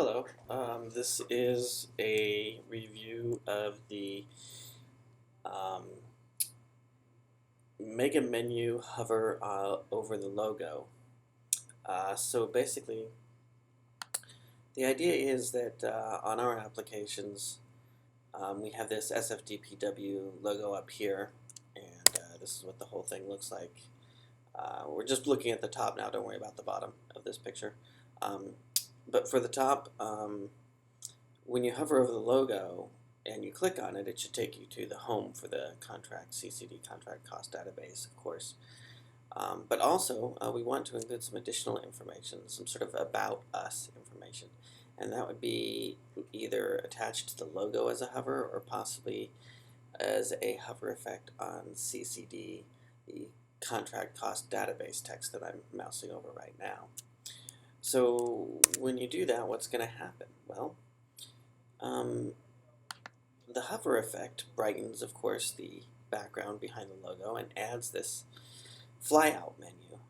Hello, this is a review of the um, mega menu hover over the logo. So basically, the idea is that on our applications, we have this SFDPW logo up here, and this is what the whole thing looks like. We're just looking at the top now, don't worry about the bottom of this picture. Um, but for the top, when you hover over the logo and you click on it, it should take you to the home for the contract CCD contract cost database, of course. But also, we want to include some additional information, some sort of about us information. And that would be either attached to the logo as a hover or possibly as a hover effect on CCD, the contract cost database text that I'm mousing over right now. So when you do that, what's going to happen? Well, the hover effect brightens, of course, the background behind the logo and adds this flyout menu.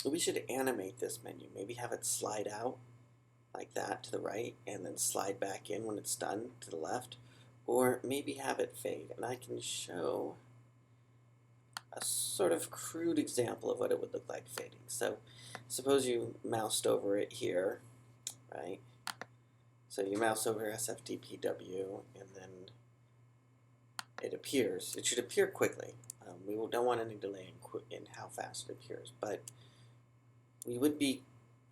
We should animate this menu, maybe have it slide out like that to the right and then slide back in when it's done to the left, or maybe have it fade. And I can show a sort of crude example of what it would look like fading. So suppose you moused over it here, right? So you mouse over SFDPW and then it appears. It should appear quickly. We don't want any delay in how fast it appears, but we would be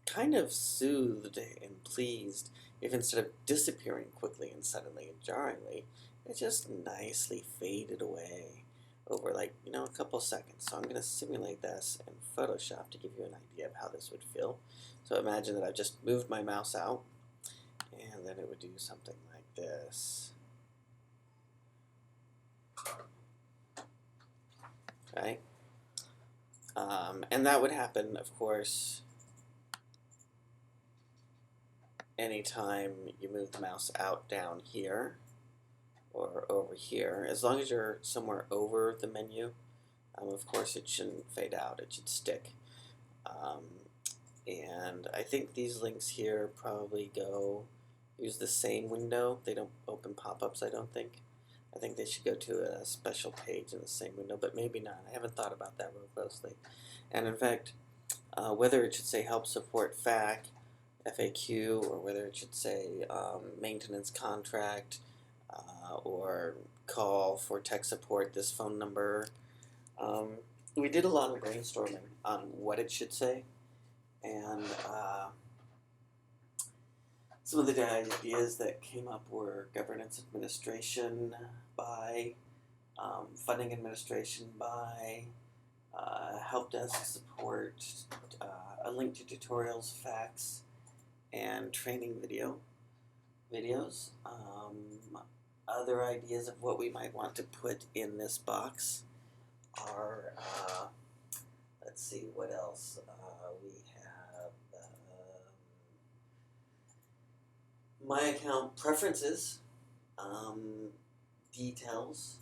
kind of soothed and pleased if instead of disappearing quickly and suddenly and jarringly, it just nicely faded away over a couple seconds. So I'm going to simulate this in Photoshop to give you an idea of how this would feel. So imagine that I've just moved my mouse out and then it would do something like this. Right? And that would happen, of course, anytime you move the mouse out down here or over here. As long as you're somewhere over the menu, of course it shouldn't fade out, it should stick. And I think these links here probably use the same window. They don't open pop-ups, I don't think. I think they should go to a special page in the same window, but maybe not. I haven't thought about that real closely. And in fact, whether it should say help support FAQ, or whether it should say maintenance contract, or call for tech support, this phone number. We did a lot of brainstorming on what it should say, and some of the ideas that came up were governance administration by, funding administration by, help desk support, a link to tutorials, facts, and training videos. Other ideas of what we might want to put in this box are, let's see, what else? We have my account preferences, details,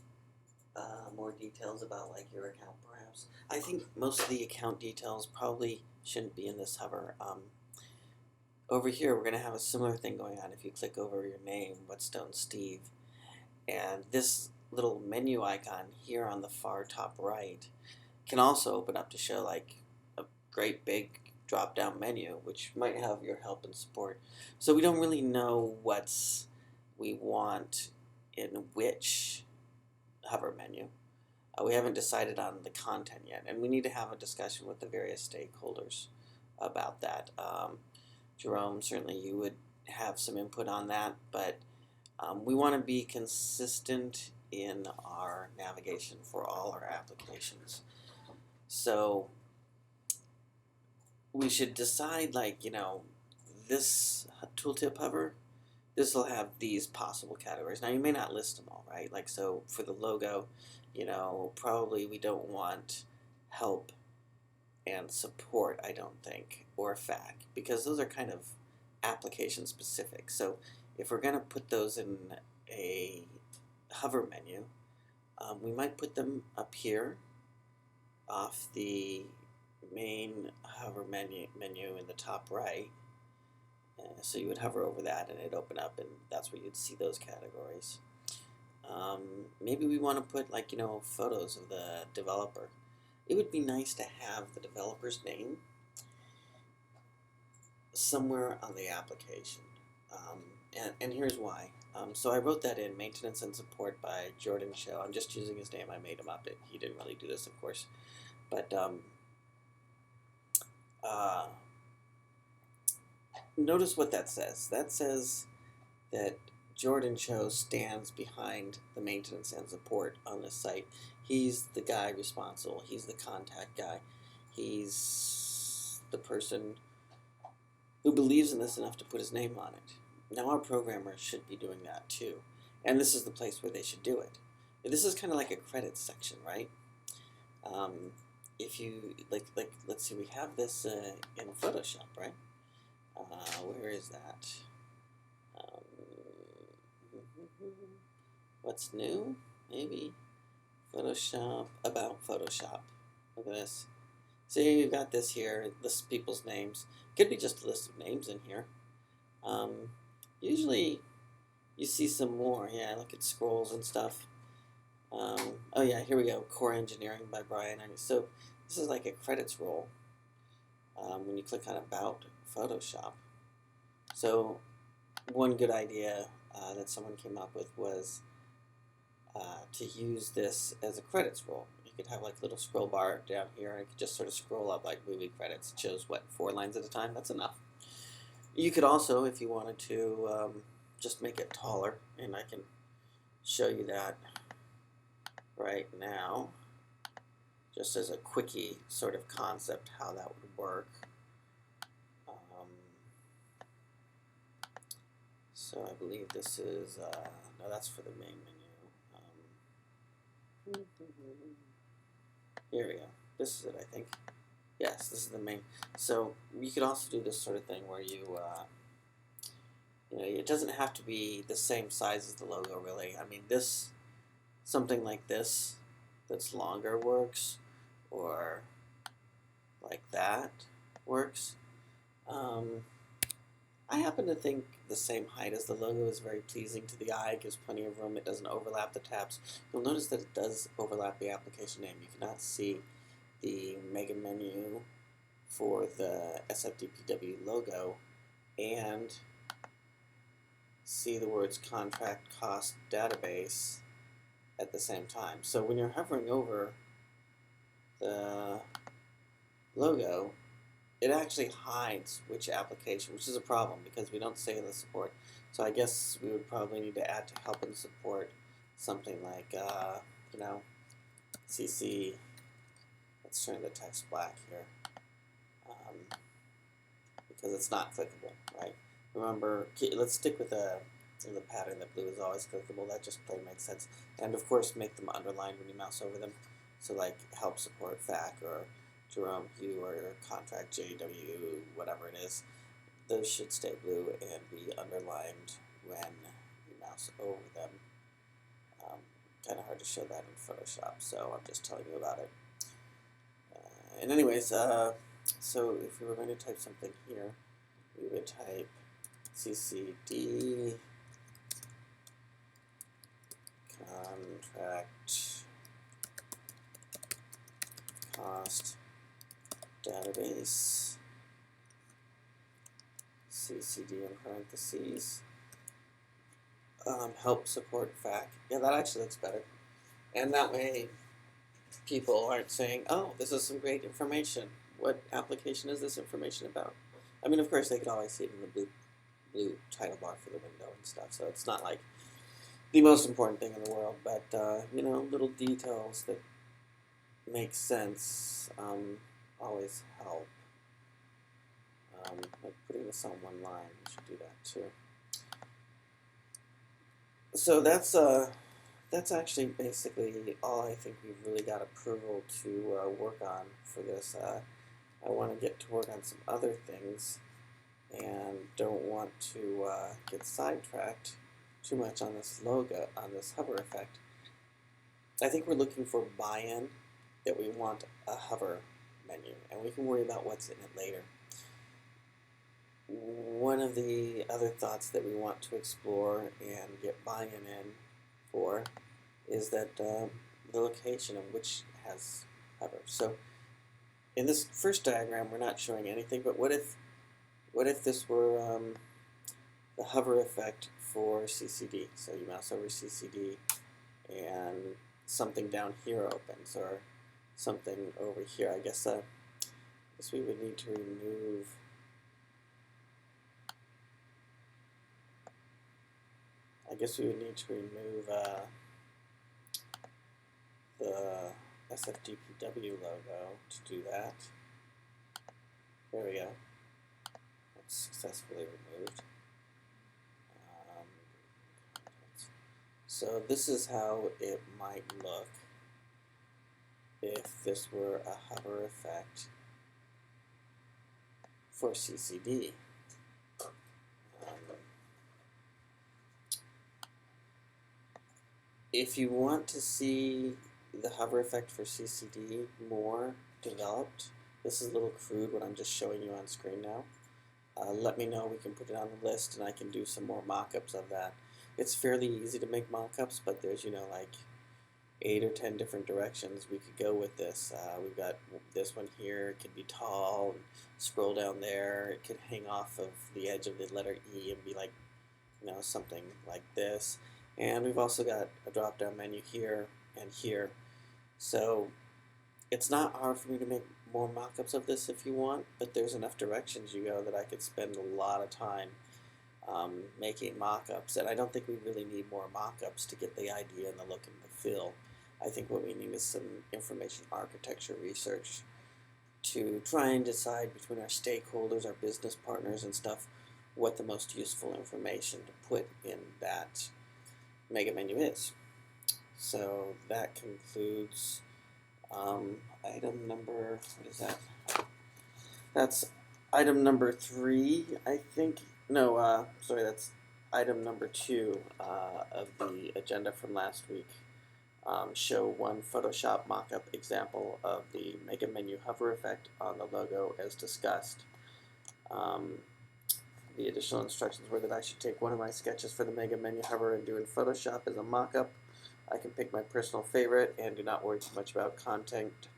more details about your account perhaps. I think most of the account details probably shouldn't be in this hover. Over here we're going to have a similar thing going on if you click over your name, Whetstone Steve. And this little menu icon here on the far top right can also open up to show a great big drop down menu, which might have your help and support. So we don't really know we want in which hover menu. We haven't decided on the content yet, and we need to have a discussion with the various stakeholders about that. Jerome, certainly you would have some input on that, but we want to be consistent in our navigation for all our applications. So we should decide, this tooltip hover, this will have these possible categories. Now you may not list them all, right? So for the logo, probably we don't want help and support, I don't think, or FAQ, because those are kind of application specific. So if we're going to put those in a hover menu, we might put them up here off the main hover menu in the top right, So you would hover over that and it'd open up, and that's where you'd see those categories. Maybe we want to put, like, photos of the developer. It would be nice to have the developer's name somewhere on the application. And here's why. So I wrote that in maintenance and support by Jordan Cho. I'm just using his name. I made him up. He didn't really do this, of course. But notice what that says. That says that Jordan Cho stands behind the maintenance and support on this site. He's the guy responsible. He's the contact guy. He's the person who believes in this enough to put his name on it. Now our programmers should be doing that too. And this is the place where they should do it. This is kind of like a credits section, right? If you, let's see, we have this in Photoshop, right? Where is that? What's new? Maybe Photoshop, about Photoshop. Look at this. See, you've got this here, list people's names. Could be just a list of names in here. Usually you see some more. Yeah, look at scrolls and stuff. Oh yeah, here we go. Core Engineering by Brian. So this is like a credits roll when you click on About Photoshop. So one good idea that someone came up with was to use this as a credits roll. You could have like a little scroll bar down here, and it could just sort of scroll up like movie credits. It shows, what, 4 lines at a time? That's enough. You could also, if you wanted to, just make it taller, and I can show you that right now, just as a quickie sort of concept how that would work. So I believe this is, no, that's for the main menu. Here we go. This is it, I think. Yes, this is the main. So you could also do this sort of thing where you it doesn't have to be the same size as the logo, really. I mean, something like this that's longer works, or like that works. I happen to think the same height as the logo is very pleasing to the eye. It gives plenty of room. It doesn't overlap the tabs. You'll notice that it does overlap the application name. You cannot see the mega menu for the SFDPW logo and see the words contract cost database at the same time. So when you're hovering over the logo, it actually hides which application, which is a problem because we don't say the support. So I guess we would probably need to add to help and support something like, CC. Let's turn the text black here because it's not clickable, right? Remember, let's stick with the pattern that blue is always clickable. That just plain makes sense. And of course, make them underlined when you mouse over them. So like help support FAC or Jerome Hugh or contract JW, whatever it is, those should stay blue and be underlined when you mouse over them. Kind of hard to show that in Photoshop, so I'm just telling you about it. And anyways, so if we were going to type something here, we would type CCD contract cost database, CCD in parentheses, help support FAC. Yeah, that actually looks better. And that way people aren't saying, oh, this is some great information. What application is this information about? I mean, of course, they could always see it in the blue title bar for the window and stuff, so it's not like the most important thing in the world, but, little details that make sense always help. Like putting this on one line, we should do that too. So that's actually basically all I think we've really got approval to work on for this. I want to get to work on some other things and don't want to get sidetracked too much on this logo, on this hover effect. I think we're looking for buy-in that we want a hover menu, and we can worry about what's in it later. one of the other thoughts that we want to explore and get buy-in in for is that the location of which has hover. So in this first diagram, we're not showing anything, but what if this were the hover effect for CCD? So you mouse over CCD and something down here opens, or something over here. I guess we would need to remove the SFDPW logo to do that. There we go. That's successfully removed. So this is how it might look if this were a hover effect for CCD. If you want to see the hover effect for CCD more developed, this is a little crude what I'm just showing you on screen now. Let me know, we can put it on the list and I can do some more mock-ups of that. It's fairly easy to make mock-ups, but there's, like 8 or 10 different directions we could go with this. We've got this one here, it could be tall, and scroll down there, it could hang off of the edge of the letter E and be like, something like this. And we've also got a drop-down menu here and here. So it's not hard for me to make more mock-ups of this if you want, but there's enough directions you go that I could spend a lot of time making mock-ups. And I don't think we really need more mock-ups to get the idea and the look and the feel. I think what we need is some information architecture research to try and decide between our stakeholders, our business partners and stuff, what the most useful information to put in that mega menu is. So that concludes item number, what is that? That's item number 3, I think. No, sorry, that's item number 2 of the agenda from last week. Show one Photoshop mockup example of the mega menu hover effect on the logo as discussed. The additional instructions were that I should take one of my sketches for the mega menu hover and do in Photoshop as a mockup. I can pick my personal favorite and do not worry too much about content.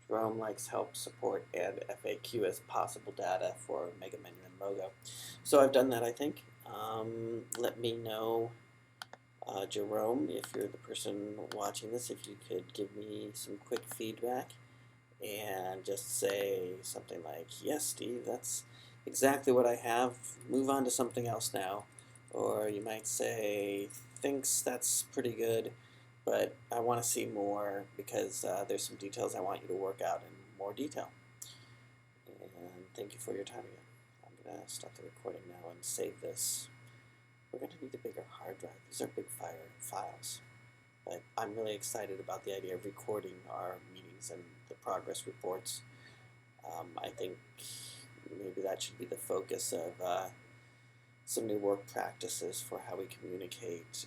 Jerome likes help, support, and FAQ as possible data for mega menu and logo. So I've done that, I think. Let me know, Jerome, if you're the person watching this, if you could give me some quick feedback and just say something like, yes, Steve, that's exactly what I have, move on to something else now. Or you might say, thinks that's pretty good, but I want to see more because there's some details I want you to work out in more detail. And thank you for your time again. I'm going to stop the recording now and save this. We're going to need a bigger hard drive. These are big files. But I'm really excited about the idea of recording our meetings and the progress reports. I think maybe that should be the focus of some new work practices for how we communicate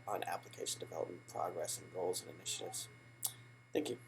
on application development progress and goals and initiatives. Thank you.